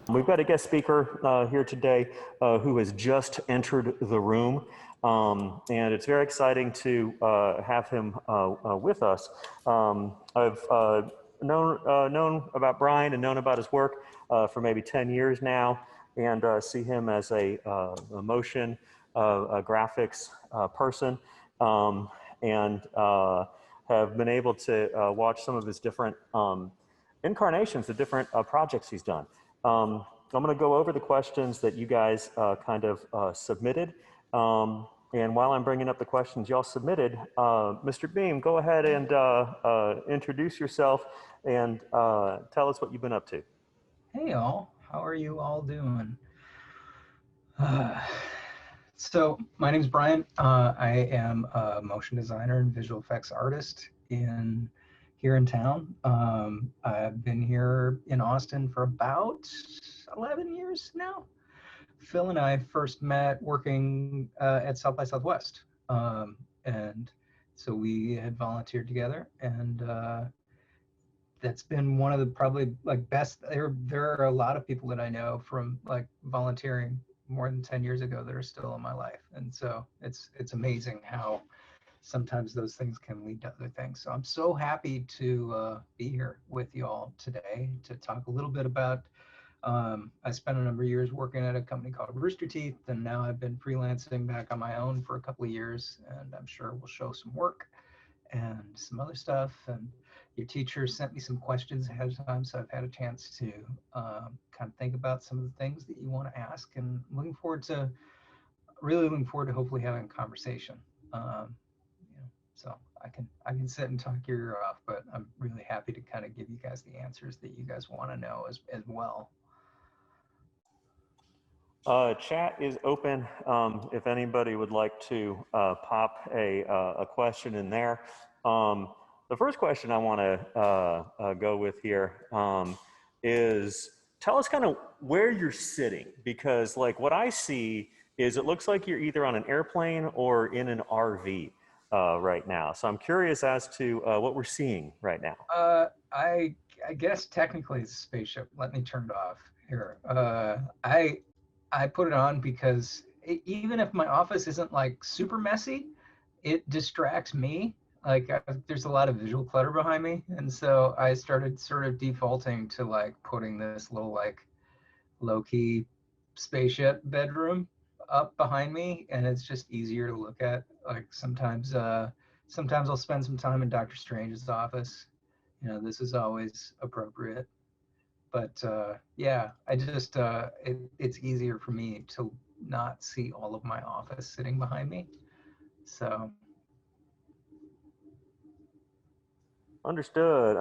We've got a guest speaker here today who has just entered the room, and it's very exciting to have him with us. I've known about Brian and known about his work for maybe 10 years now, and see him as a motion a graphics person, and have been able to watch some of his different incarnations, the different projects he's done. I'm going to go over the questions that you guys kind of submitted. And while I'm bringing up the questions y'all submitted, Mr. Behm, go ahead and introduce yourself and tell us what you've been up to. Hey all, how are you all doing? So my name's Brian. I am a motion designer and visual effects artist here in town. I've been here in Austin for about 11 years now. Phil and I first met working at South by Southwest. And so we had volunteered together, and that's been one of the probably like best. There are a lot of people that I know from like volunteering more than 10 years ago that are still in my life, and so it's amazing how sometimes those things can lead to other things. So I'm so happy to be here with you all today to talk a little bit about. I spent a number of years working at a company called Rooster Teeth, and now I've been freelancing back on my own for a couple of years, and I'm sure we'll show some work and some other stuff. And your teacher sent me some questions ahead of time, so I've had a chance to kind of think about some of the things that you want to ask, and really looking forward to hopefully having a conversation. So I can sit and talk your ear off, but I'm really happy to kind of give you guys the answers that you guys want to know as well. Chat is open. If anybody would like to pop a question in there. The first question I want to go with here is tell us kind of where you're sitting, because like what I see is it looks like you're either on an airplane or in an RV right now. So I'm curious as to what we're seeing right now. I guess technically it's a spaceship. Let me turn it off here. I put it on because even if my office isn't like super messy, it distracts me. Like there's a lot of visual clutter behind me, and so I started sort of defaulting to like putting this little like low-key spaceship bedroom up behind me, and it's just easier to look at. Like sometimes I'll spend some time in Dr. Strange's office. You know, this is always appropriate. But yeah, I just it's easier for me to not see all of my office sitting behind me. So Understood.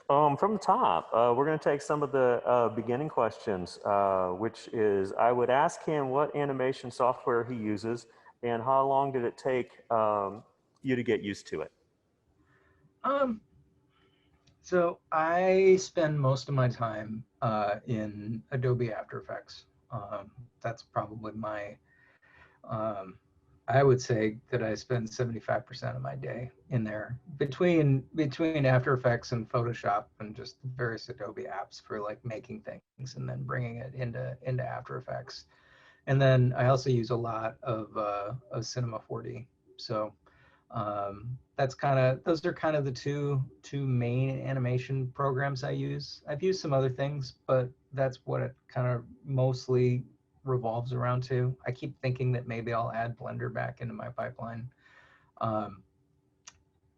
From the top, we're going to take some of the beginning questions, which is I would ask him what animation software he uses and how long did it take you to get used to it? So I spend most of my time in Adobe After Effects. That's probably my I would say that I spend 75% of my day in there between After Effects and Photoshop and just the various Adobe apps for like making things and then bringing it into After Effects. And then I also use a lot of Cinema 4D. So those are kind of the two main animation programs I use. I've used some other things, but that's what it kind of mostly revolves around to. I keep thinking that maybe I'll add Blender back into my pipeline.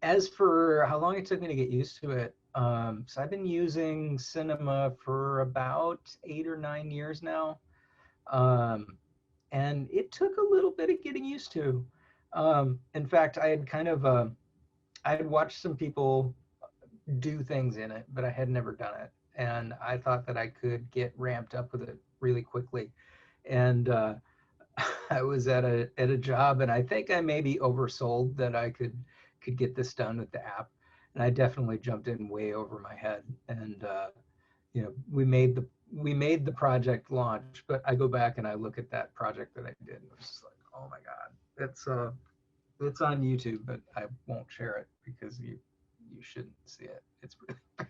As for how long it took me to get used to it, so I've been using Cinema for about 8 or 9 years now. And it took a little bit of getting used to. In fact, I had watched some people do things in it, but I had never done it. And I thought that I could get ramped up with it really quickly. And I was at a job, and I think I maybe oversold that I could get this done with the app. And I definitely jumped in way over my head. And we made the project launch, but I go back and I look at that project that I did, and it's just like, oh my god, it's on YouTube, but I won't share it because you shouldn't see it. It's really bad.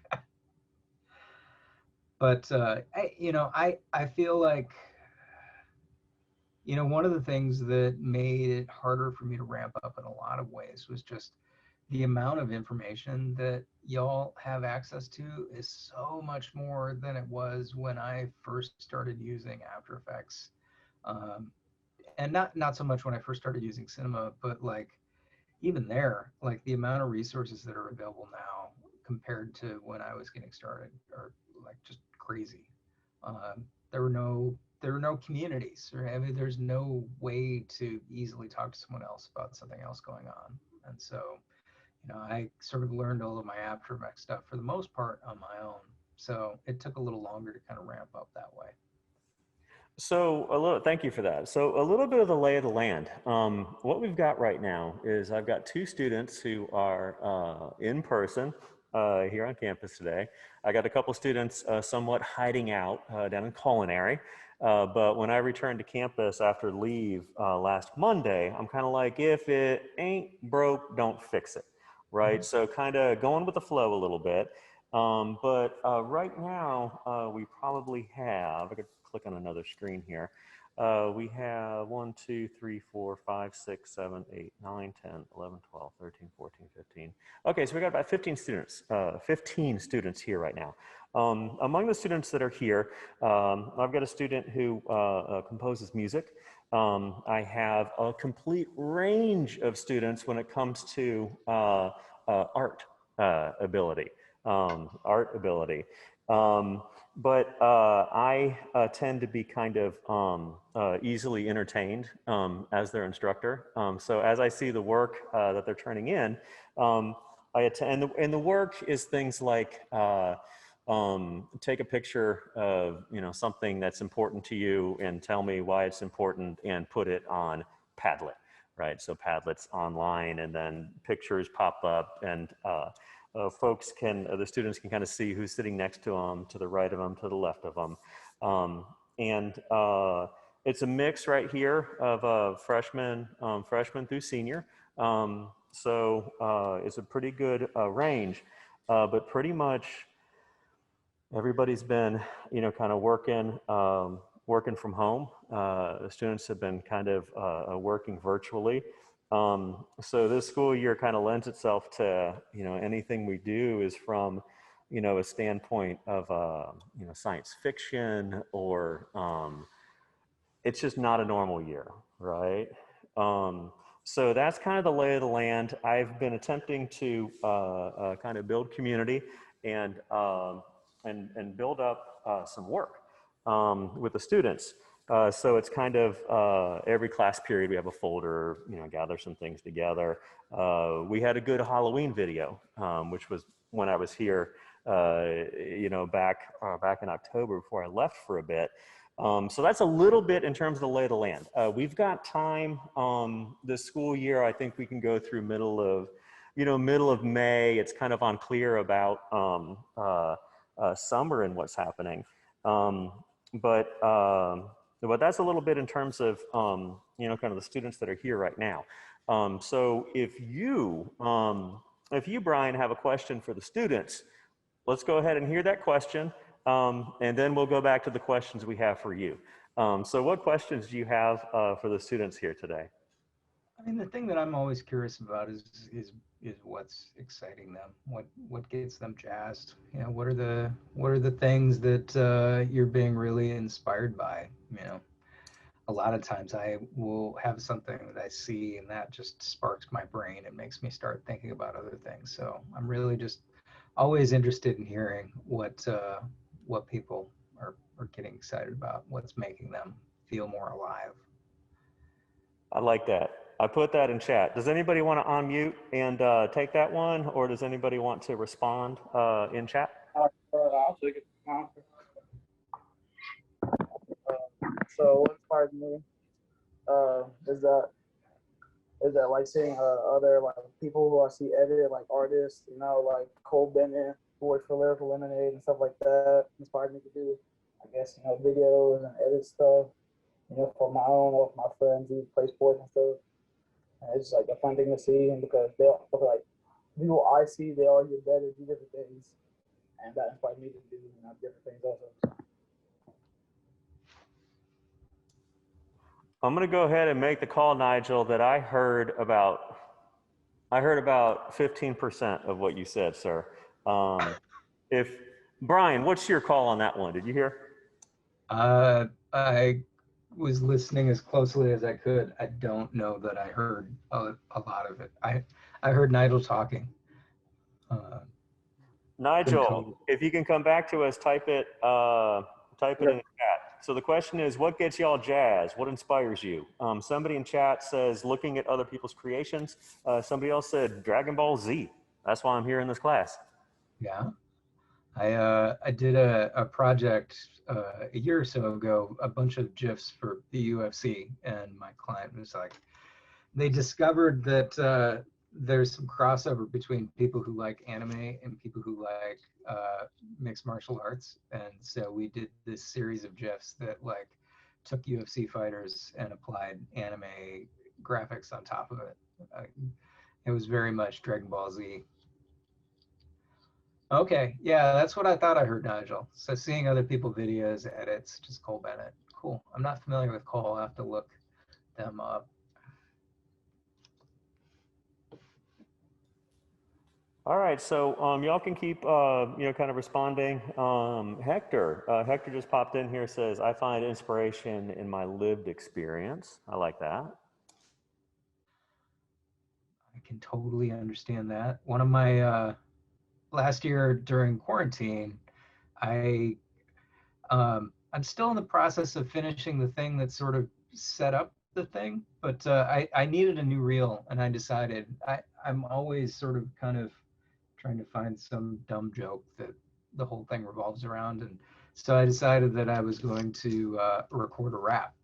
But I feel like, one of the things that made it harder for me to ramp up in a lot of ways was just the amount of information that y'all have access to is so much more than it was when I first started using After Effects. Um, and not so much when I first started using Cinema, but like even there, like the amount of resources that are available now compared to when I was getting started are like just crazy. Um, there were no communities, or I mean, there's no way to easily talk to someone else about something else going on. And so, I sort of learned all of my After Effects stuff for the most part on my own. So it took a little longer to kind of ramp up that way. So thank you for that. So a little bit of the lay of the land. What we've got right now is I've got two students who are in person here on campus today. I got a couple students somewhat hiding out down in culinary. But when I returned to campus after leave last Monday, I'm kind of like, if it ain't broke, don't fix it, right? Mhm. So kind of going with the flow a little bit. But right now, we probably have, I could click on another screen here. We have 1, 2, 3, 4, 5, 6, 7, 8, 9, 10, 11, 12, 13, 14, 15. Okay, so we got about 15 students here right now. Among the students that are here, I've got a student who composes music. I have a complete range of students when it comes to art ability. Art ability. But I tend to be kind of easily entertained as their instructor. So as I see the work that they're turning in, I attend, and the work is things like take a picture of something that's important to you and tell me why it's important and put it on Padlet, right? So Padlet's online, and then pictures pop up, and the students can kind of see who's sitting next to them, to the right of them, to the left of them. And it's a mix right here of freshman through senior. So it's a pretty good range, but pretty much everybody's been, kind of working from home. The students have been kind of working virtually. So this school year kind of lends itself to, anything we do is from, a standpoint of, science fiction, or it's just not a normal year, right? So that's kind of the lay of the land. I've been attempting to kind of build community and and build up some work with the students. So it's kind of every class period we have a folder, gather some things together. We had a good Halloween video, which was when I was here, back in October before I left for a bit. So that's a little bit in terms of the lay of the land. We've got time this school year. I think we can go through middle of May. It's kind of unclear about summer and what's happening. But that's a little bit in terms of kind of the students that are here right now. So if you, Brian, have a question for the students, let's go ahead and hear that question, and then we'll go back to the questions we have for you. So what questions do you have for the students here today? I mean, the thing that I'm always curious about is what's exciting them. What gets them jazzed? What are the things that you're being really inspired by? A lot of times I will have something that I see and that just sparks my brain and makes me start thinking about other things. So I'm really just always interested in hearing what people are getting excited about, what's making them feel more alive. I like that. I put that in chat. Does anybody want to unmute and take that one, or does anybody want to respond in chat? I'll take it. So what inspired me uh, is that like seeing other like people who I see edit, like artists, like Cole Bennett, who works for Lyrical Lemonade and stuff like that, inspired me to do, I guess, videos and edit stuff, for my own or for my friends who play sports and stuff. And it's just like a fun thing to see, and because they all like people I see, they all get better, do different things, and that inspired me to do different things also. So. I'm going to go ahead and make the call, Nigel, that I heard about 15% of what you said, sir. If Brian, what's your call on that one? Did you hear? I was listening as closely as I could. I don't know that I heard a lot of it. I heard Nigel talking. Nigel, if you can come back to us, type it in the chat. So the question is, what gets y'all jazzed? What inspires you? Somebody in chat says looking at other people's creations. Somebody else said Dragon Ball Z. That's why I'm here in this class. Yeah, I did a project a year or so ago, a bunch of GIFs for the UFC, and my client was like, they discovered that there's some crossover between people who like anime and people who like mixed martial arts, and so we did this series of GIFs that like took UFC fighters and applied anime graphics on top of it. It was very much Dragon Ball Z. Okay, yeah, that's what I thought I heard, Nigel. So seeing other people videos, edits, just Cole Bennett. Cool. I'm not familiar with Cole. I'll have to look them up. All right, so y'all can keep kind of responding. Hector just popped in here, says, I find inspiration in my lived experience. I like that. I can totally understand that. One of my last year during quarantine, I'm still in the process of finishing the thing that sort of set up the thing, but I needed a new reel, and I decided I'm always sort of kind of trying to find some dumb joke that the whole thing revolves around, and so I decided that I was going to record a rap.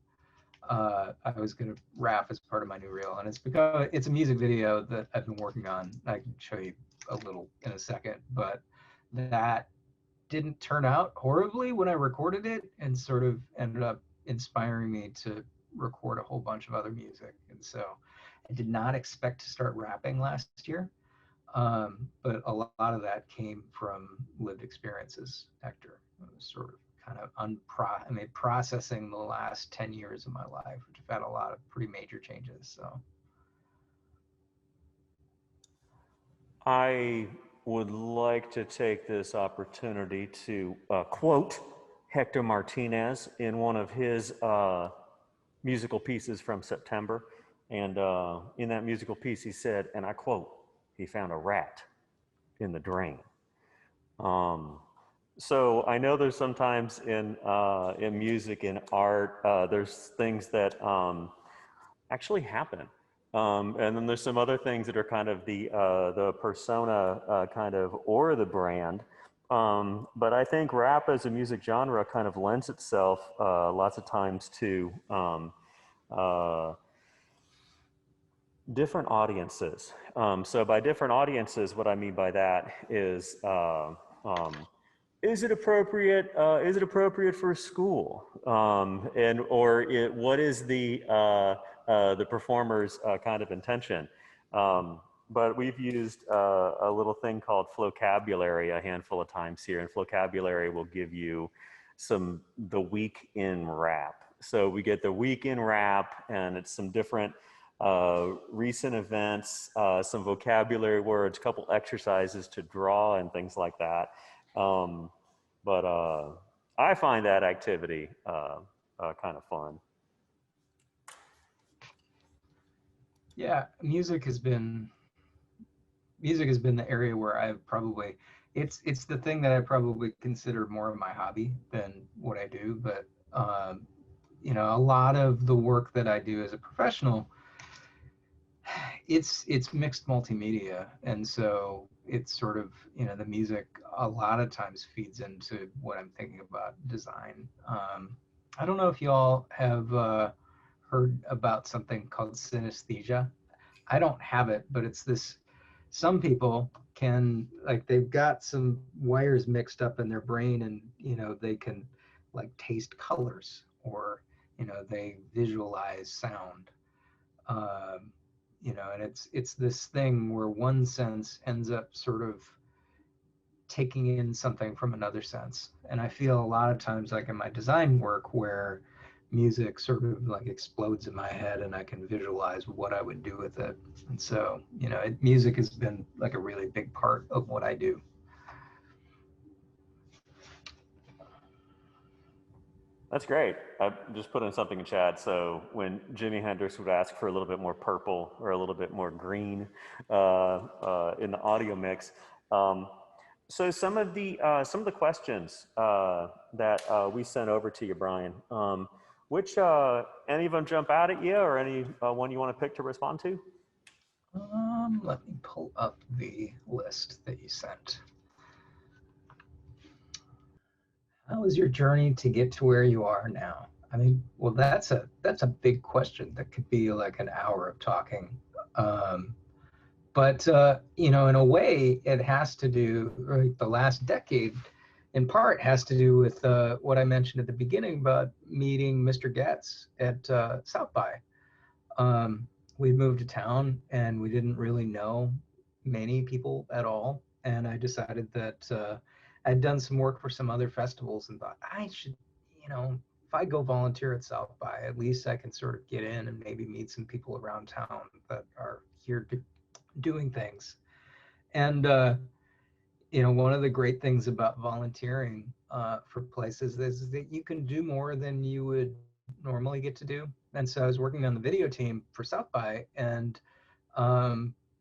I was going to rap as part of my new reel, and it's a music video that I've been working on. I can show you a little in a second, but that didn't turn out horribly when I recorded it, and sort of ended up inspiring me to record a whole bunch of other music. And so I did not expect to start rapping last year, but a lot of that came from lived experiences, Hector. It was sort of kind of processing the last 10 years of my life, which have had a lot of pretty major changes. So I would like to take this opportunity to quote Hector Martinez in one of his musical pieces from September. And in that musical piece, he said, and I quote, he found a rat in the drain. So I know there's sometimes in music and art, there's things that actually happen. And then there's some other things that are kind of the persona kind of, or the brand. But I think rap as a music genre kind of lends itself lots of times to different audiences. So by different audiences, what I mean by that is it appropriate? Is it appropriate for school? What is the performer's kind of intention? But we've used a little thing called Flocabulary a handful of times here, and Flocabulary will give you the week in rap. So we get the week in rap, and it's some different recent events, some vocabulary words, a couple exercises to draw and things like that. But I find that activity kind of fun. yeah, music has been the area where I've probably, it's the thing that I probably consider more of my hobby than what I do. But a lot of the work that I do as a professional, it's mixed multimedia, and so it's sort of, the music a lot of times feeds into what I'm thinking about design. I don't know if y'all have heard about something called synesthesia. I don't have it, but it's this, some people can, like, they've got some wires mixed up in their brain, and they can like taste colors, or they visualize sound. And it's this thing where one sense ends up sort of taking in something from another sense. And I feel a lot of times, like in my design work, where music sort of like explodes in my head and I can visualize what I would do with it. And so, you know, music has been like a really big part of what I do. That's great. I just put in something in chat. So when Jimi Hendrix would ask for a little bit more purple or a little bit more green in the audio mix. So some of the questions that we sent over to you, Brian, which any of them jump out at you, or any one you want to pick to respond to? Let me pull up the list that you sent. How was your journey to get to where you are now? I mean, well, that's a big question that could be like an hour of talking. But you know, in a way, it has to do, right, the last decade, in part, has to do with what I mentioned at the beginning about meeting Mr. Getz at South by. We moved to town and we didn't really know many people at all. And I decided that I'd done some work for some other festivals and thought I should, you know, if I go volunteer at South by, at least I can sort of get in and maybe meet some people around town that are here doing things. And, you know, one of the great things about volunteering for places is that you can do more than you would normally get to do. And so I was working on the video team for South by, and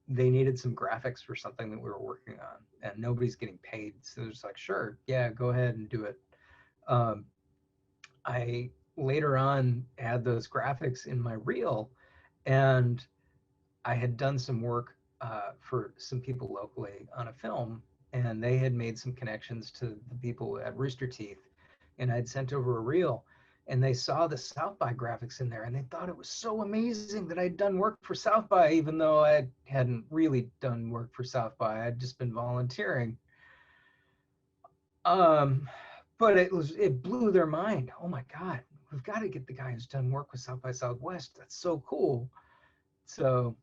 they needed some graphics for something that we were working on, and nobody's getting paid. So they're just like, sure, yeah, go ahead and do it. I later on had those graphics in my reel, and I had done some work for some people locally on a film, and they had made some connections to the people at Rooster Teeth, and I'd sent over a reel, and they saw the South by graphics in there, and they thought it was so amazing that I'd done work for South by, even though I hadn't really done work for South by. I'd just been volunteering. But it blew their mind. Oh my God, we've got to get the guy who's done work with South by Southwest. That's so cool. So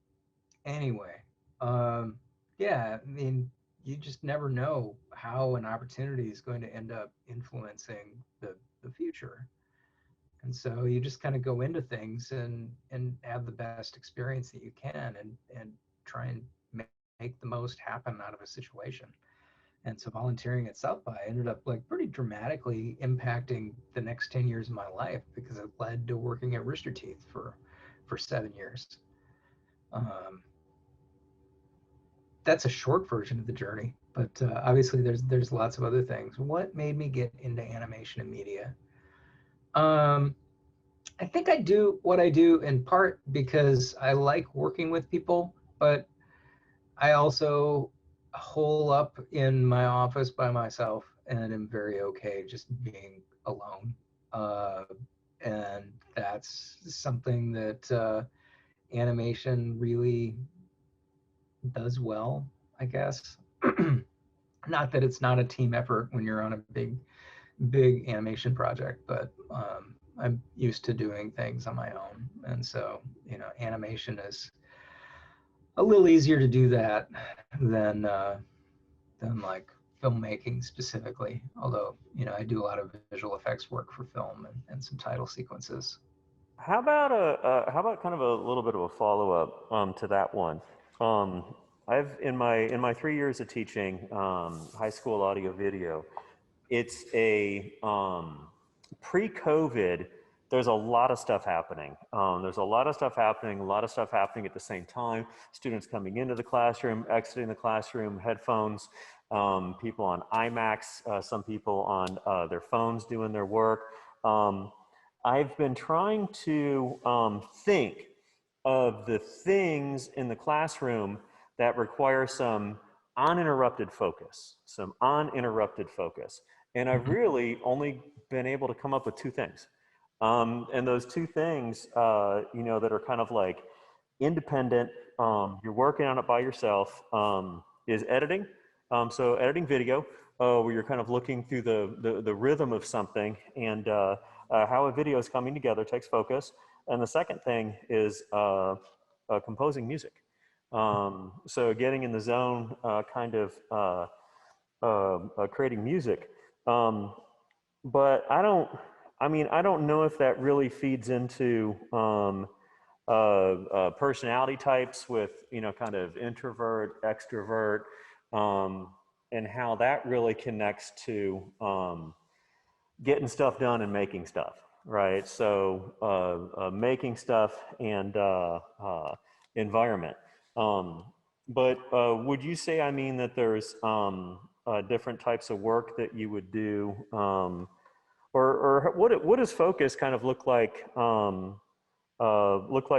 anyway, yeah, I mean, you just never know how an opportunity is going to end up influencing the future. And so you just kind of go into things and have the best experience that you can, and try and make the most happen out of a situation. And so volunteering at South by ended up like pretty dramatically impacting the next 10 years of my life, because it led to working at Rooster Teeth for 7 years. That's a short version of the journey, but obviously there's lots of other things. What made me get into animation and media? I think I do what I do in part because I like working with people, but I also hole up in my office by myself and am very okay just being alone. And that's something that animation really does well, I guess. Not that it's not a team effort when you're on a big animation project, but I'm used to doing things on my own. And so, you know, animation is a little easier to do that than like filmmaking specifically. Although, you know, I do a lot of visual effects work for film and some title sequences. How about kind of a little bit of a follow-up to that one? I've in my 3 years of teaching high school audio video, it's a pre-COVID. There's a lot of stuff happening. There's a lot of stuff happening. A lot of stuff happening at the same time. Students coming into the classroom, exiting the classroom, headphones. People on iMacs. Some people on their phones doing their work. I've been trying to think of the things in the classroom that require some uninterrupted focus, And I've really only been able to come up with two things. And those two things, you know, that are kind of like independent, you're working on it by yourself, is editing. So editing video, where you're kind of looking through the rhythm of something, and how a video is coming together takes focus. And the second thing is composing music. So getting in the zone, kind of creating music. But I don't know if that really feeds into personality types with, kind of introvert, extrovert, and how that really connects to getting stuff done and making stuff, right? So making stuff and environment. But would you say, that there's different types of work that you would do, or what does focus kind of look like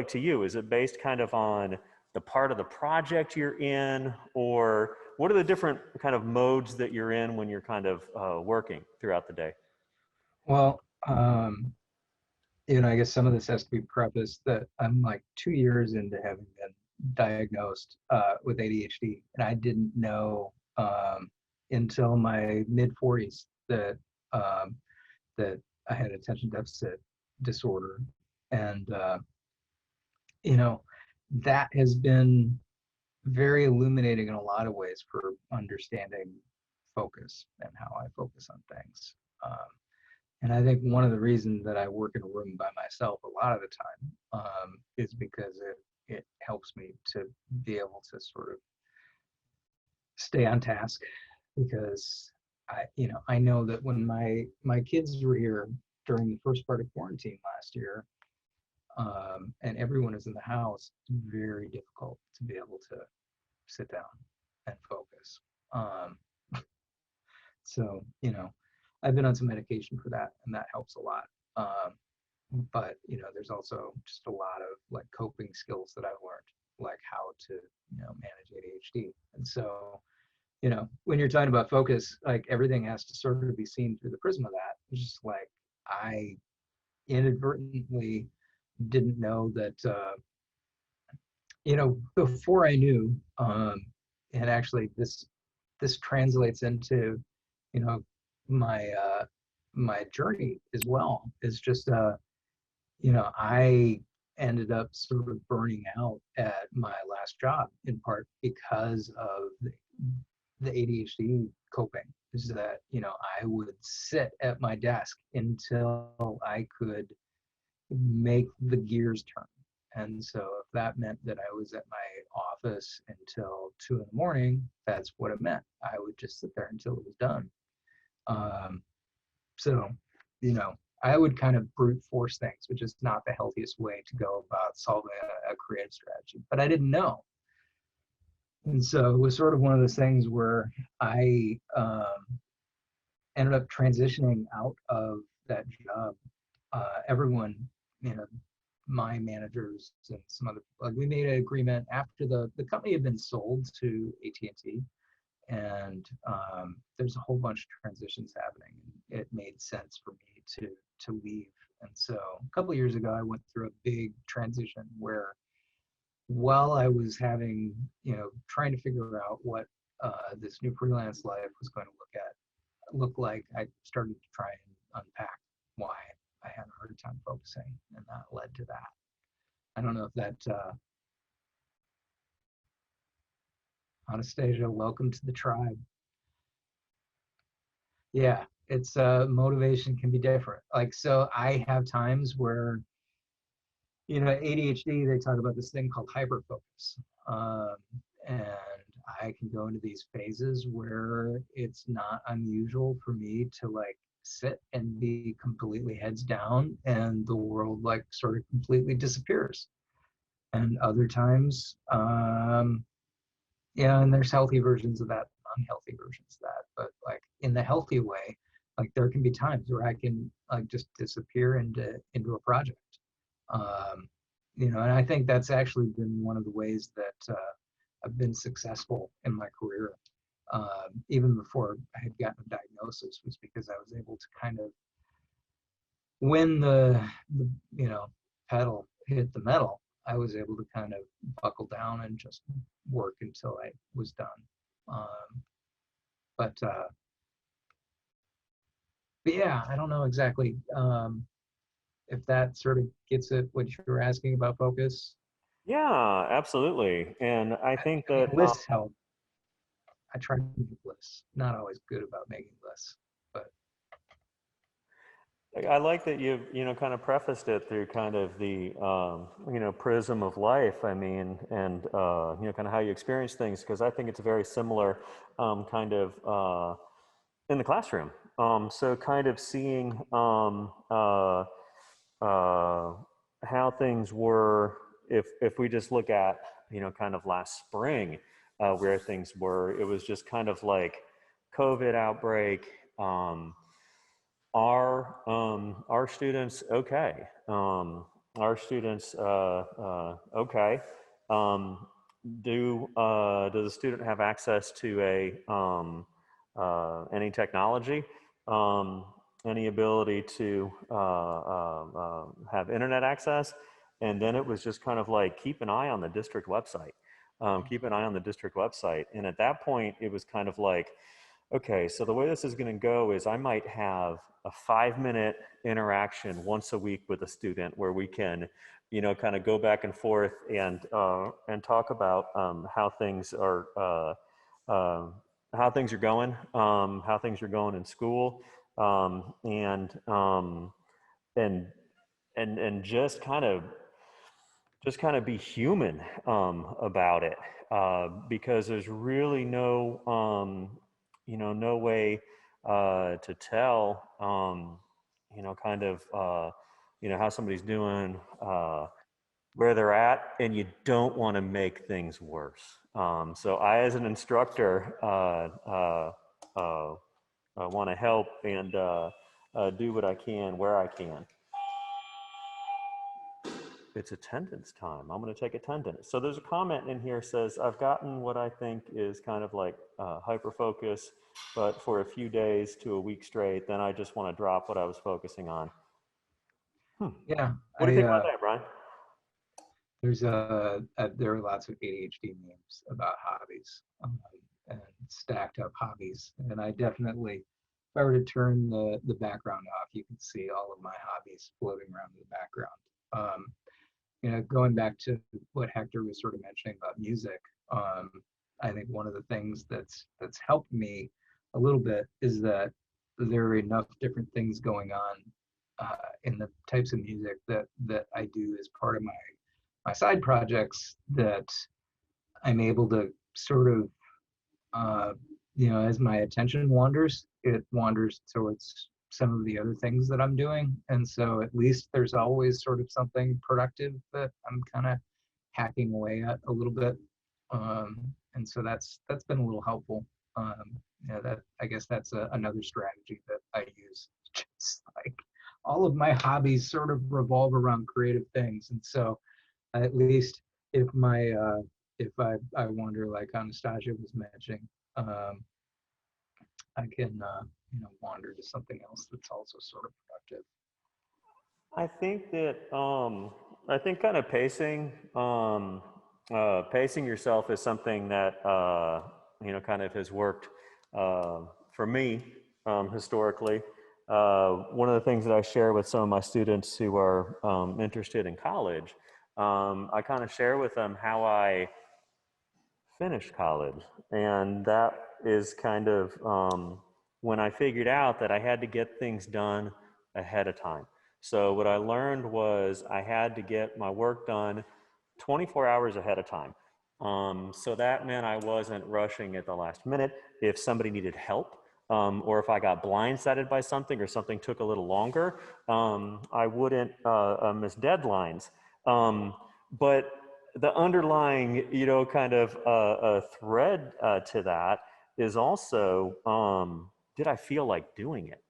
to you? Is it based kind of on the part of the project you're in, or what are the different kind of modes that you're in when you're kind of working throughout the day? Well, I guess some of this has to be prefaced that I'm like 2 years into having been diagnosed with ADHD, and I didn't know until my mid 40s that that I had attention deficit disorder, and that has been very illuminating in a lot of ways for understanding focus and how I focus on things. And I think one of the reasons that I work in a room by myself a lot of the time is because it helps me to be able to sort of stay on task, because I know that when my kids were here during the first part of quarantine last year, and everyone is in the house, it's very difficult to be able to sit down and focus. So, I've been on some medication for that, and that helps a lot. But, there's also just a lot of like coping skills that I've learned, like how to, manage ADHD. And so, when you're talking about focus, like everything has to sort of be seen through the prism of that. It's just like I inadvertently didn't know that, before I knew, and actually this translates into, my my journey as well, is just I ended up sort of burning out at my last job, in part because of the ADHD coping. Is that I would sit at my desk until I could make the gears turn. And so if that meant that I was at my office until 2 a.m, that's what it meant. I would just sit there until it was done. So, I would kind of brute force things, which is not the healthiest way to go about solving a creative strategy, but I didn't know. And so it was sort of one of those things where I ended up transitioning out of that job. Everyone, my managers and some other, like, we made an agreement after the company had been sold to AT&T, and there's a whole bunch of transitions happening. It made sense for me to leave. And so a couple of years ago, I went through a big transition where, while I was having, trying to figure out what this new freelance life was going to look like, I started to try and unpack why I had a hard time focusing, and that led to that. I don't know if that, Anastasia, welcome to the tribe. Yeah, it's motivation can be different. Like, so I have times where, ADHD, they talk about this thing called hyperfocus. And I can go into these phases where it's not unusual for me to like sit and be completely heads down, and the world like sort of completely disappears. And other times, and there's healthy versions of that, unhealthy versions of that. But like in the healthy way, like there can be times where I can like just disappear into a project. And I think that's actually been one of the ways that I've been successful in my career, even before I had gotten a diagnosis, was because I was able to kind of, when the pedal hit the metal, I was able to kind of buckle down and just work until I was done. But yeah, I don't know exactly if that sort of gets at what you were asking about focus. Yeah, absolutely. And I think that lists help. I try to make lists. Not always good about making lists, but I like that you've, kind of prefaced it through kind of the, prism of life. I mean, and, kind of how you experience things, because I think it's very similar kind of in the classroom. So kind of seeing how things were, if we just look at, kind of last spring, where things were, it was just kind of like COVID outbreak. Our students okay? Our students okay? Um, does the student have access to any technology? Any ability to have internet access? And then it was just kind of like, keep an eye on the district website. Keep an eye on the district website. And at that point, it was kind of like, okay, so the way this is going to go is I might have a 5-minute interaction once a week with a student where we can, kind of go back and forth and talk about how things are how things are going in school, and just kind of be human about it, because there's really no no way to tell kind of how somebody's doing, where they're at, and you don't want to make things worse. So I, as an instructor, want to help and do what I can where I can. It's attendance time. I'm going to take attendance. So there's a comment in here says, I've gotten what I think is kind of like hyper focus, but for a few days to a week straight, then I just want to drop what I was focusing on. yeah, What do you think about that, Brian? There are lots of ADHD memes about hobbies, and stacked up hobbies. And I definitely, if I were to turn the background off, you can see all of my hobbies floating around in the background. Going back to what Hector was sort of mentioning about music, I think one of the things that's helped me a little bit is that there are enough different things going on in the types of music that I do as part of my side projects, that I'm able to sort of, as my attention wanders, it wanders towards some of the other things that I'm doing. And so at least there's always sort of something productive that I'm kind of hacking away at a little bit. And so that's been a little helpful. That, I guess that's another strategy that I use. Just like all of my hobbies sort of revolve around creative things. And so at least if I wander, like Anastasia was mentioning, I can wander to something else that's also sort of productive. I think that I think kind of pacing yourself is something that kind of has worked for me historically. One of the things that I share with some of my students who are interested in college, I kind of share with them how I finished college, and that is kind of when I figured out that I had to get things done ahead of time. So what I learned was I had to get my work done 24 hours ahead of time. So that meant I wasn't rushing at the last minute. If somebody needed help, or if I got blindsided by something or something took a little longer, I wouldn't miss deadlines. But the underlying, kind of a thread to that is also, did I feel like doing it?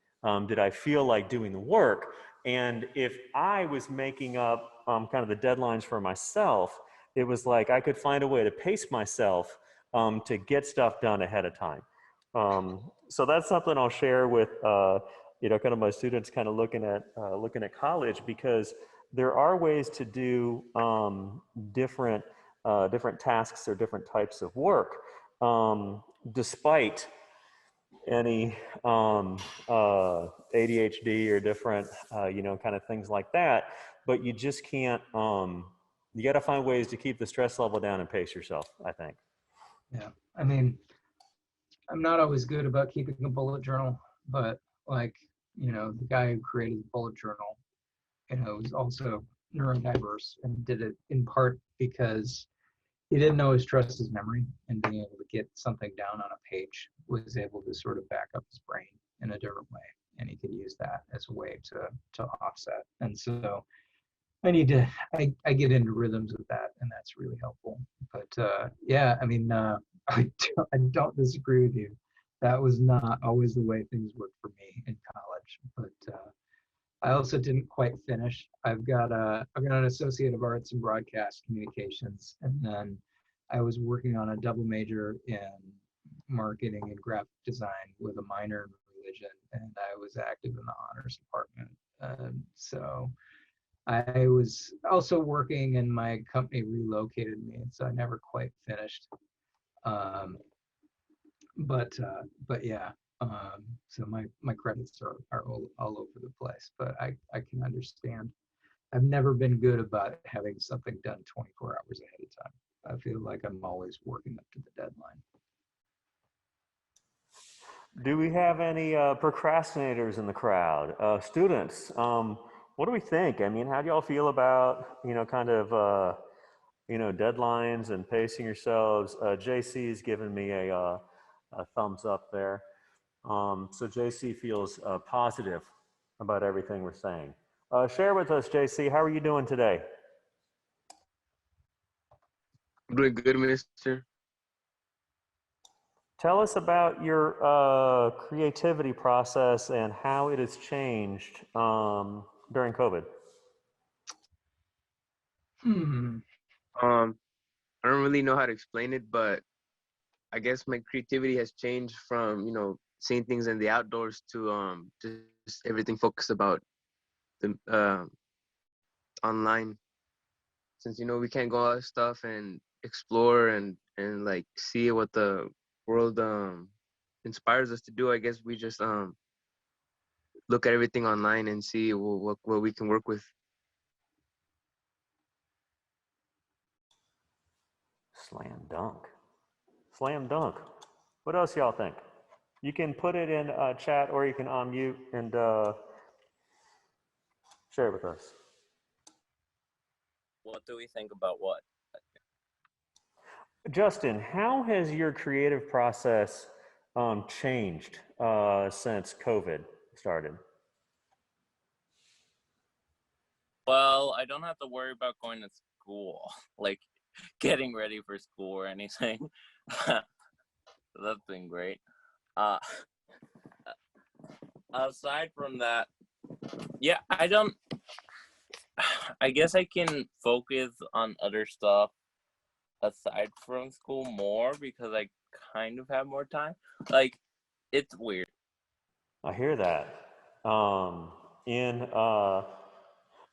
Did I feel like doing the work? And if I was making up kind of the deadlines for myself, it was like I could find a way to pace myself to get stuff done ahead of time. So that's something I'll share with kind of my students, kind of looking at college, because there are ways to do different tasks or different types of work, despite any ADHD or different kind of things like that. But you just can't. You got to find ways to keep the stress level down and pace yourself, I think. Yeah, I mean, I'm not always good about keeping a bullet journal, but like, the guy who created the bullet journal, was also neurodiverse and did it in part because he didn't always trust his memory, and being able to get something down on a page was able to sort of back up his brain in a different way. And he could use that as a way to offset. And so I get into rhythms with that, and that's really helpful. But yeah, I mean, I don't disagree with you. That was not always the way things worked for me in college. But I also didn't quite finish. I've got an Associate of Arts in Broadcast Communications, and then I was working on a double major in marketing and graphic design with a minor in religion, and I was active in the honors department. So I was also working, and my company relocated me, and so I never quite finished. Um, but yeah. So my credits are all over the place, but I can understand. I've never been good about having something done 24 hours ahead of time. I feel like I'm always working up to the deadline. Do we have any procrastinators in the crowd? Students, what do we think? I mean, how do y'all feel about, kind of, deadlines and pacing yourselves? JC has given me a thumbs up there. So JC feels positive about everything we're saying. Share with us, JC, how are you doing today? I'm doing good, mister. Tell us about your creativity process and how it has changed during COVID. I don't really know how to explain it, but I guess my creativity has changed from, seeing things in the outdoors to just everything focused about the online. Since we can't go out and stuff and explore and like see what the world inspires us to do, I guess we just look at everything online and see what we can work with. Slam dunk. Slam dunk. What else y'all think? You can put it in chat, or you can unmute and share it with us. What do we think about what? Justin, how has your creative process changed since COVID started? Well, I don't have to worry about going to school, like getting ready for school or anything. That's been great. Aside from that, yeah, I guess I can focus on other stuff aside from school more because I kind of have more time. Like, it's weird. I hear that.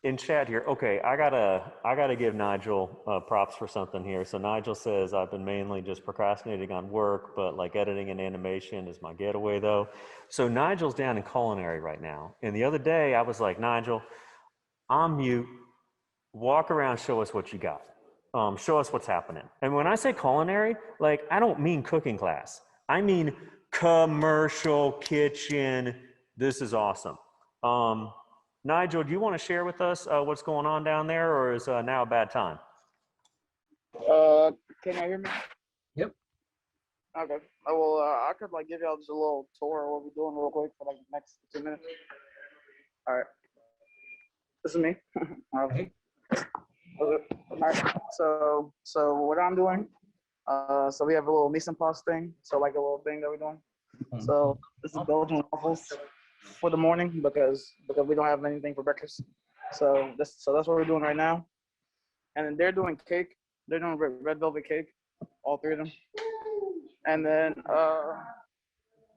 In chat here, okay, I gotta give Nigel props for something here. So Nigel says, I've been mainly just procrastinating on work, but like editing and animation is my getaway though. So Nigel's down in culinary right now. And the other day I was like, Nigel, I'm mute, walk around, show us what you got. Show us what's happening. And when I say culinary, like I don't mean cooking class. I mean commercial kitchen. This is awesome. Nigel, do you want to share with us what's going on down there, or is now a bad time? Can you hear me? Yep. Okay. Well, I could like give y'all just a little tour of what we're doing real quick for like the next 2 minutes. All right. This is me. Hey. All right. So what I'm doing. So we have a little mise en place thing. So like a little thing that we're doing. So this is Belgian waffles for the morning because we don't have anything for breakfast. So that's what we're doing right now. And then they're doing cake. They're doing red velvet cake, all three of them. And then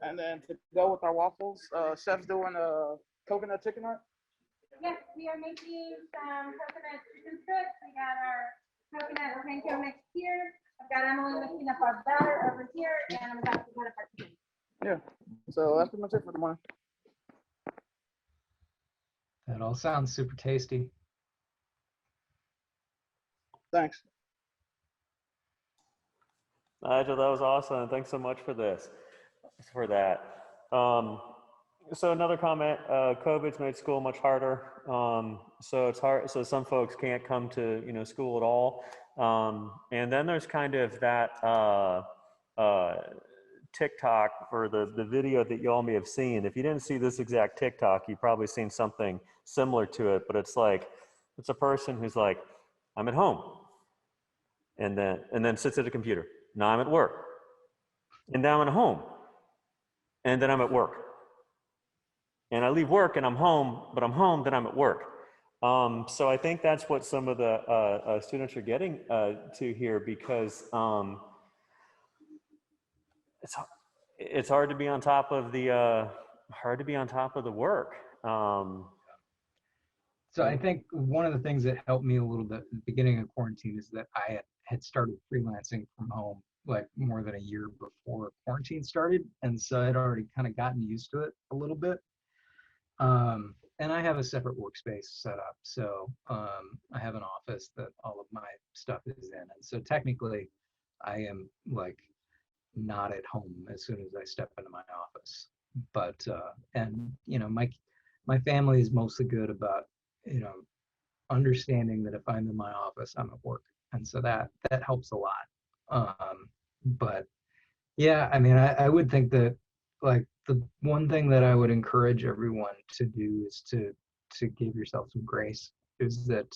to go with our waffles, chef's doing a coconut chicken heart. Yes, we are making some coconut chicken strips. We got our coconut panko mix here. I've got Emily mixing up our batter over here, and I'm about to put up our chicken. Yeah. So that's pretty much it for the morning. That all sounds super tasty. Thanks. Nigel, that was awesome. Thanks so much for this. for that. So another comment, COVID's made school much harder. So it's hard, so some folks can't come to, school at all. And then there's kind of that TikTok, or the video that you all may have seen. If you didn't see this exact TikTok, you've probably seen something similar to it, but it's like, it's a person who's like, I'm at home, and then sits at a computer. Now I'm at work, and now I'm at home, and then I'm at work. And I leave work and I'm home, but I'm home, then I'm at work. So I think that's what some of the students are getting to here, because it's hard to be on top of the work. So I think one of the things that helped me a little bit at the beginning of quarantine is that I had started freelancing from home like more than a year before quarantine started. And so I'd already kind of gotten used to it a little bit. And I have a separate workspace set up. So I have an office that all of my stuff is in. And so technically I am like not at home as soon as I step into my office. But, and my family is mostly good about, understanding that if I'm in my office, I'm at work. And so that helps a lot. But yeah, I mean, I would think that like the one thing that I would encourage everyone to do is to give yourself some grace, is that,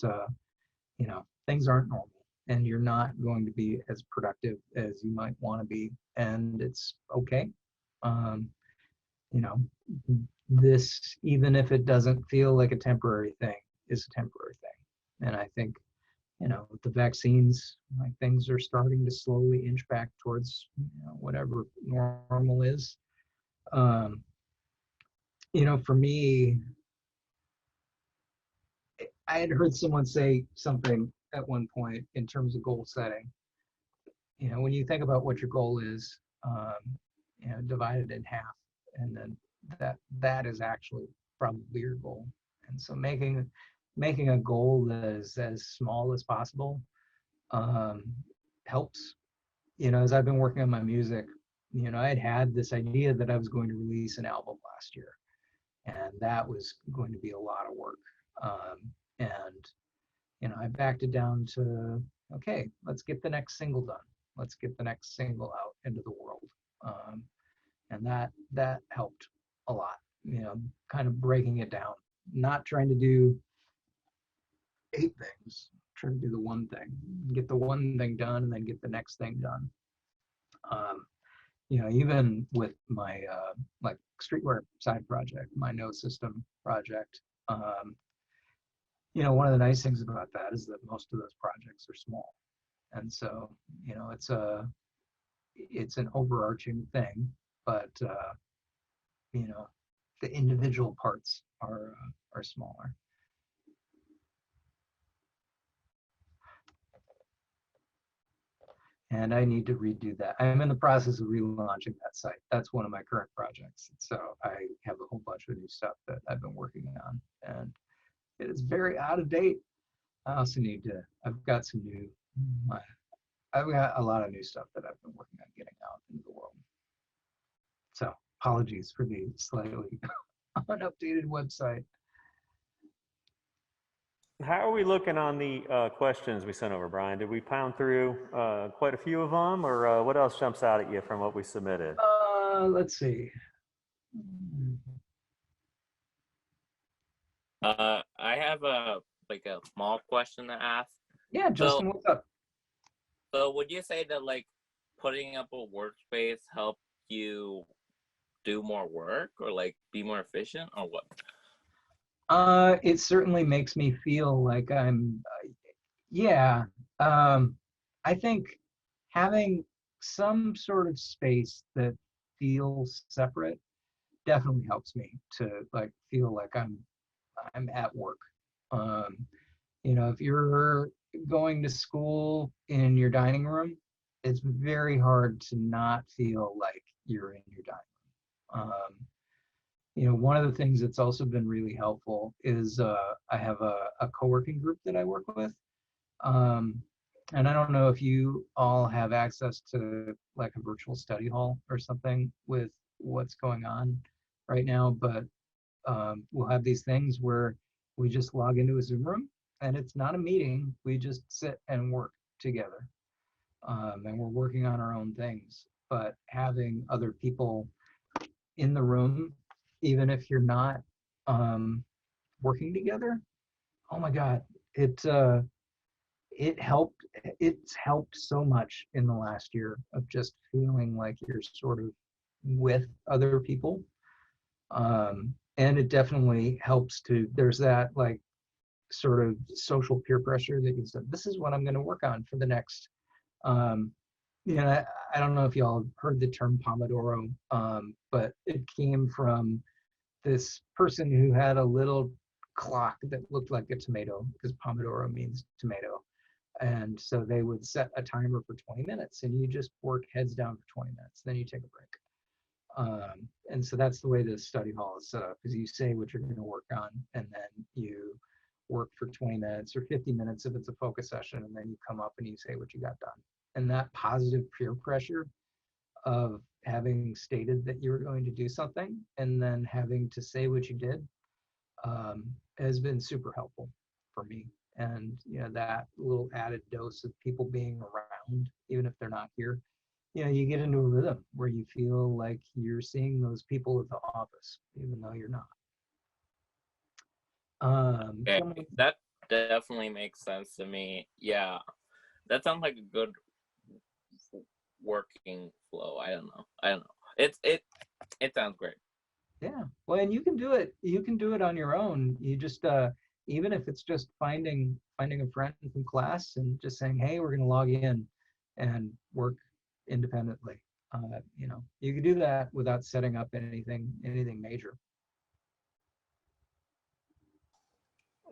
things aren't normal and you're not going to be as productive as you might want to be. And it's okay. This, even if it doesn't feel like a temporary thing, is a temporary thing. And I think, with the vaccines, like things are starting to slowly inch back towards whatever normal is. For me, I had heard someone say something at one point in terms of goal setting. When you think about what your goal is, divide it in half, and then that is actually probably your goal. And so making a goal that is as small as possible helps. As I've been working on my music, I had this idea that I was going to release an album last year, and that was going to be a lot of work. And I backed it down to, okay, let's get the next single done. Let's get the next single out into the world. And that helped a lot, kind of breaking it down, not trying to do 8 things, trying to do the one thing, get the one thing done and then get the next thing done. Even with my like streetwear side project, my No System project, one of the nice things about that is that most of those projects are small. And so, it's an overarching thing, but the individual parts are smaller. And I need to redo that. I'm in the process of relaunching that site. That's one of my current projects. So I have a whole bunch of new stuff that I've been working on, and it is very out of date. I also need to, I've got a lot of new stuff that I've been working on getting out into the world. So apologies for the slightly unupdated website. How are we looking on the questions we sent over, Brian? Did we pound through quite a few of them, or what else jumps out at you from what we submitted? Let's see. I have a small question to ask. Yeah, Justin, what's up? So would you say that putting up a workspace helped you do more work or be more efficient, or what? It certainly makes me feel like I'm, I think having some sort of space that feels separate definitely helps me to feel like I'm at work. If you're going to school in your dining room, it's very hard to not feel like you're in your dining room. One of the things that's also been really helpful is I have a co-working group that I work with. And I don't know if you all have access to a virtual study hall or something with what's going on right now, but we'll have these things where we just log into a Zoom room and it's not a meeting. We just sit and work together. And we're working on our own things, but having other people in the room, even if you're not working together, oh my God, it's helped so much in the last year of just feeling like you're sort of with other people. And it definitely helps there's that like sort of social peer pressure that you said, this is what I'm going to work on for the next, I don't know if y'all heard the term Pomodoro, but it came from this person who had a little clock that looked like a tomato, because Pomodoro means tomato. And so they would set a timer for 20 minutes and you just work heads down for 20 minutes, then you take a break. And so that's the way the study hall is set up, is you say what you're going to work on and then you work for 20 minutes or 50 minutes if it's a focus session, and then you come up and you say what you got done. And that positive peer pressure of having stated that you were going to do something and then having to say what you did has been super helpful for me. And that little added dose of people being around, even if they're not here, you get into a rhythm where you feel like you're seeing those people at the office, even though you're not. Okay, that definitely makes sense to me. Yeah, that sounds like a good working flow. I don't know. It sounds great. Yeah, well, and you can do it on your own. You just even if it's just finding a friend from class and just saying, hey, we're going to log in and work independently. You can do that without setting up anything major.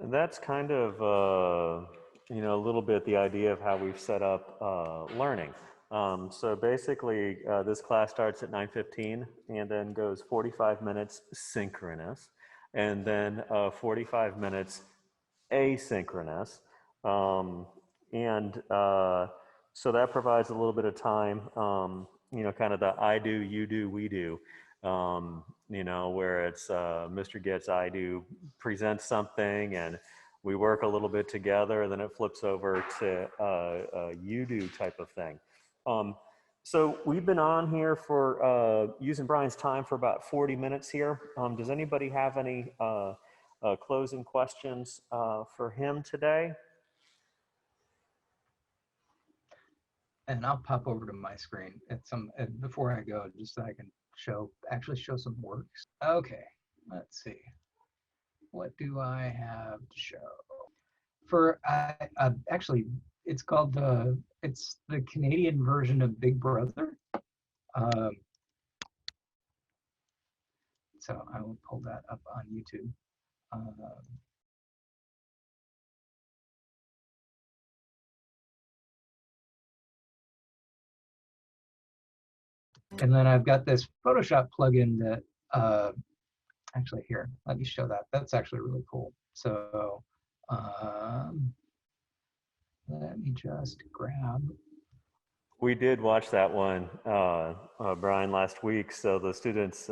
And that's kind of, a little bit the idea of how we've set up learning. So basically, this class starts at 9:15 and then goes 45 minutes synchronous, and then 45 minutes asynchronous. So that provides a little bit of time, kind of the I do, you do, we do, where it's Mr. Gets, I do, presents something and we work a little bit together, and then it flips over to a you do type of thing. So we've been on here for using Brian's time for about 40 minutes here. Does anybody have any closing questions for him today? And I'll pop over to my screen before I go, just so I can actually show some works. Okay, let's see. What do I have to show? Actually, it's called it's the Canadian version of Big Brother. So I will pull that up on YouTube. And then I've got this Photoshop plugin that, actually here, let me show that. That's actually really cool. So let me just grab. We did watch that one, Brian, last week. So the students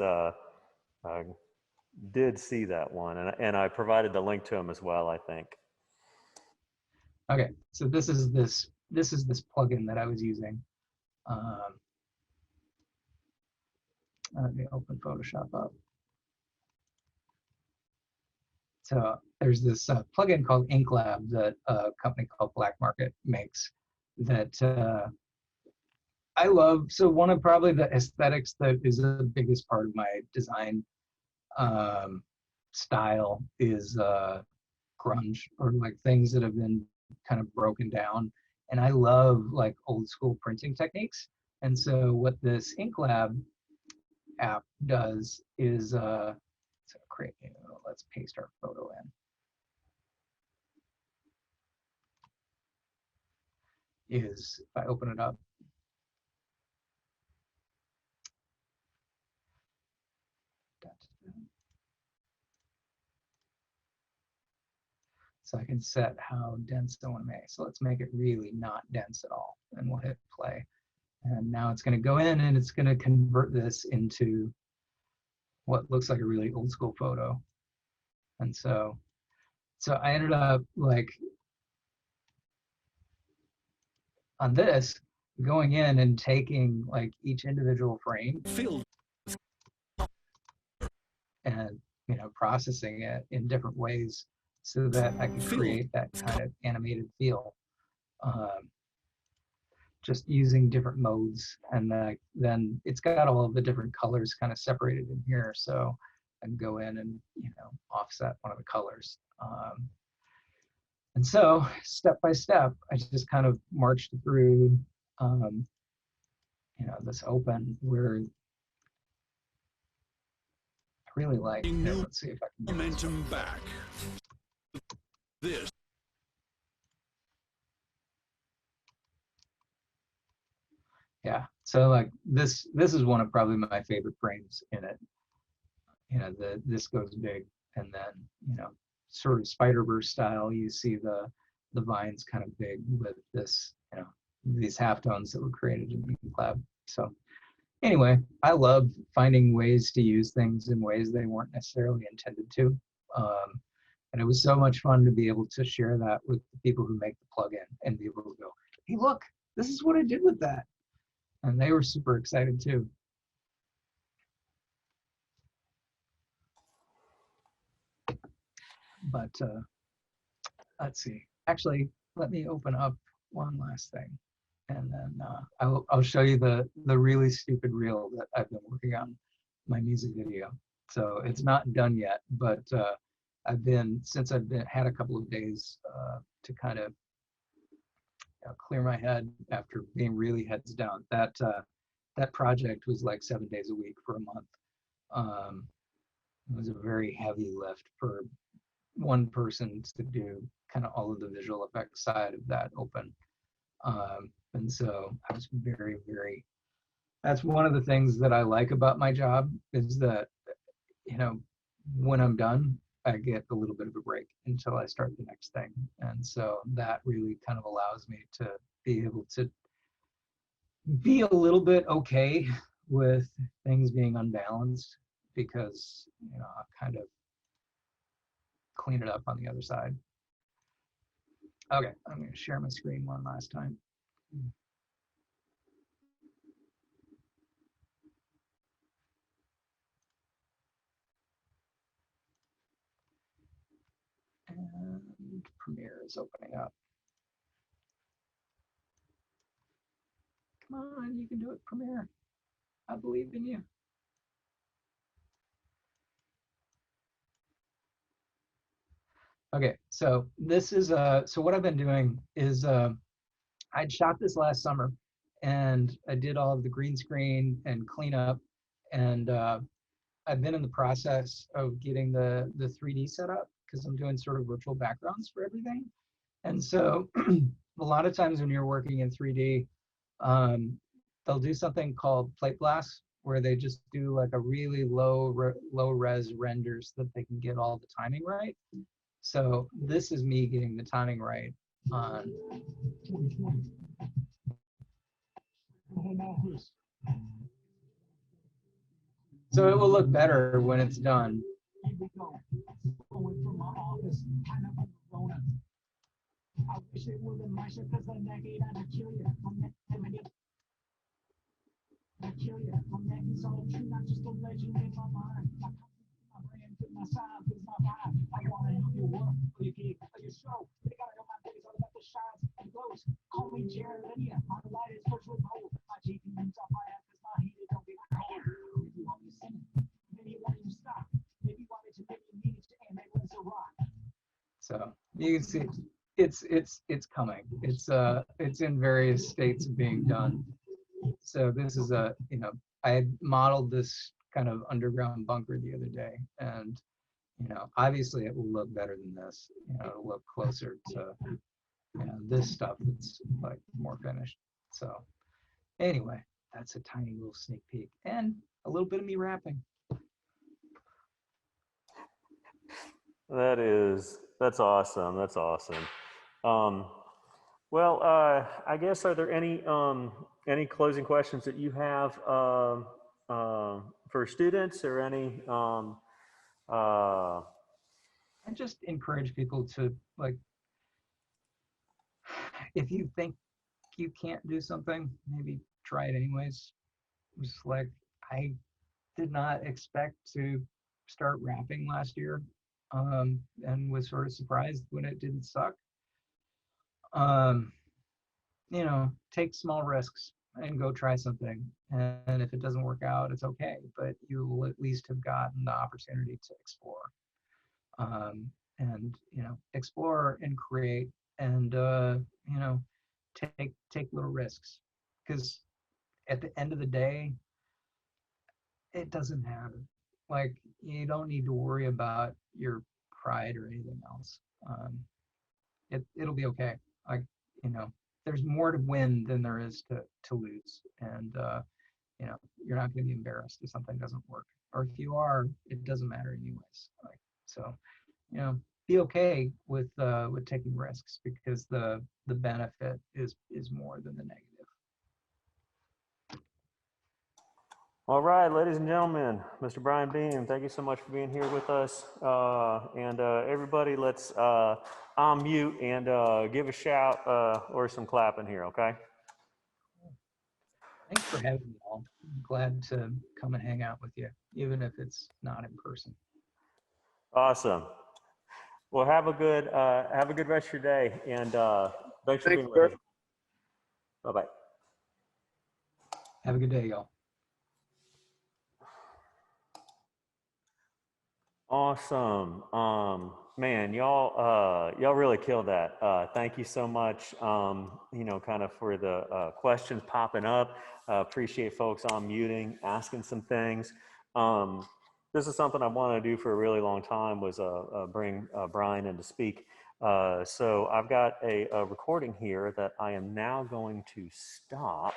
did see that one, and I provided the link to them as well, I think. Okay, so this is this plugin that I was using. Let me open Photoshop up. So there's this plugin called InkLab that a company called Black Market makes that I love. So one of probably the aesthetics that is the biggest part of my design style is grunge, or like things that have been kind of broken down. And I love like old school printing techniques. And so what this InkLab app does is let's paste our photo in. Is if I open it up, so I can set how dense I want to make. So let's make it really not dense at all, and we'll hit play. And now it's going to go in and it's going to convert this into what looks like a really old school photo. And so I ended up like on this, going in and taking like each individual frame and, you know, processing it in different ways so that I could create that kind of animated feel. Just using different modes, and then it's got all of the different colors kind of separated in here, so I can go in and, you know, offset one of the colors. And so step by step, I just kind of marched through, you know, this open where I really like. Here, let's see if I can get momentum back. This. Yeah, so like this is one of probably my favorite frames in it. You know, this goes big, and then, you know, sort of Spider-Verse style, you see the vines kind of big with this, you know, these halftones that were created in the lab. So anyway, I love finding ways to use things in ways they weren't necessarily intended to. And it was so much fun to be able to share that with the people who make the plugin and be able to go, hey, look, this is what I did with that. And they were super excited too. But let's see. Actually, let me open up one last thing, and then I'll show you the really stupid reel that I've been working on, my music video. So it's not done yet, but since I've had a couple of days to kind of, you know, clear my head after being really heads down. That project was like 7 days a week for a month. It was a very heavy lift for one person to do kind of all of the visual effects side of that open. And so I was very, very, that's one of the things that I like about my job is that, you know, when I'm done, I get a little bit of a break until I start the next thing. And so that really kind of allows me to be able to be a little bit okay with things being unbalanced, because, you know, I kind of clean it up on the other side. Okay, I'm going to share my screen one last time. And Premiere is opening up. Come on, you can do it, Premiere. I believe in you. Okay, so this is so what I've been doing is I'd shot this last summer, and I did all of the green screen and cleanup, and I've been in the process of getting the 3D set up, because I'm doing sort of virtual backgrounds for everything. And so a lot of times when you're working in 3D, they'll do something called plate blast, where they just do like a really low res render so that they can get all the timing right. So this is me getting the timing right on. So it will look better when it's done. So you can see it's coming. It's in various states of being done. So this is a, you know, I had modeled this kind of underground bunker the other day, and, you know, obviously it will look better than this. You know, it'll look closer to, you know, this stuff that's like more finished. So anyway, that's a tiny little sneak peek and a little bit of me rapping. That's awesome. That's awesome. Well, I guess, are there any closing questions that you have for for students or any, I just encourage people to, like, if you think you can't do something, maybe try it anyways. Just like, I did not expect to start rapping last year, and was sort of surprised when it didn't suck. Um, take small risks and go try something. And if it doesn't work out, it's okay, but you will at least have gotten the opportunity to explore. And explore and create, and take little risks, because at the end of the day, it doesn't matter. Like, you don't need to worry about your pride or anything else. It'll be okay. Like, there's more to win than there is to lose, and you're not going to be embarrassed if something doesn't work, or if you are, it doesn't matter anyways. Like, so, be okay with taking risks, because the benefit is more than the negative. all right, ladies and gentlemen, Mr. Brian Behm, thank you so much for being here with us. And everybody, let's unmute and give a shout or some clapping here, okay? Thanks for having me, all. I'm glad to come and hang out with you, even if it's not in person. Awesome. Well, have a good rest of your day, and thanks for being with sir. us. Bye-bye. Have a good day, y'all. Awesome. Man, y'all really killed that. Thank you so much, kind of for the questions popping up. Appreciate folks on muting, asking some things. This is something I wanted to do for a really long time, was bring Brian in to speak. So I've got a recording here that I am now going to stop.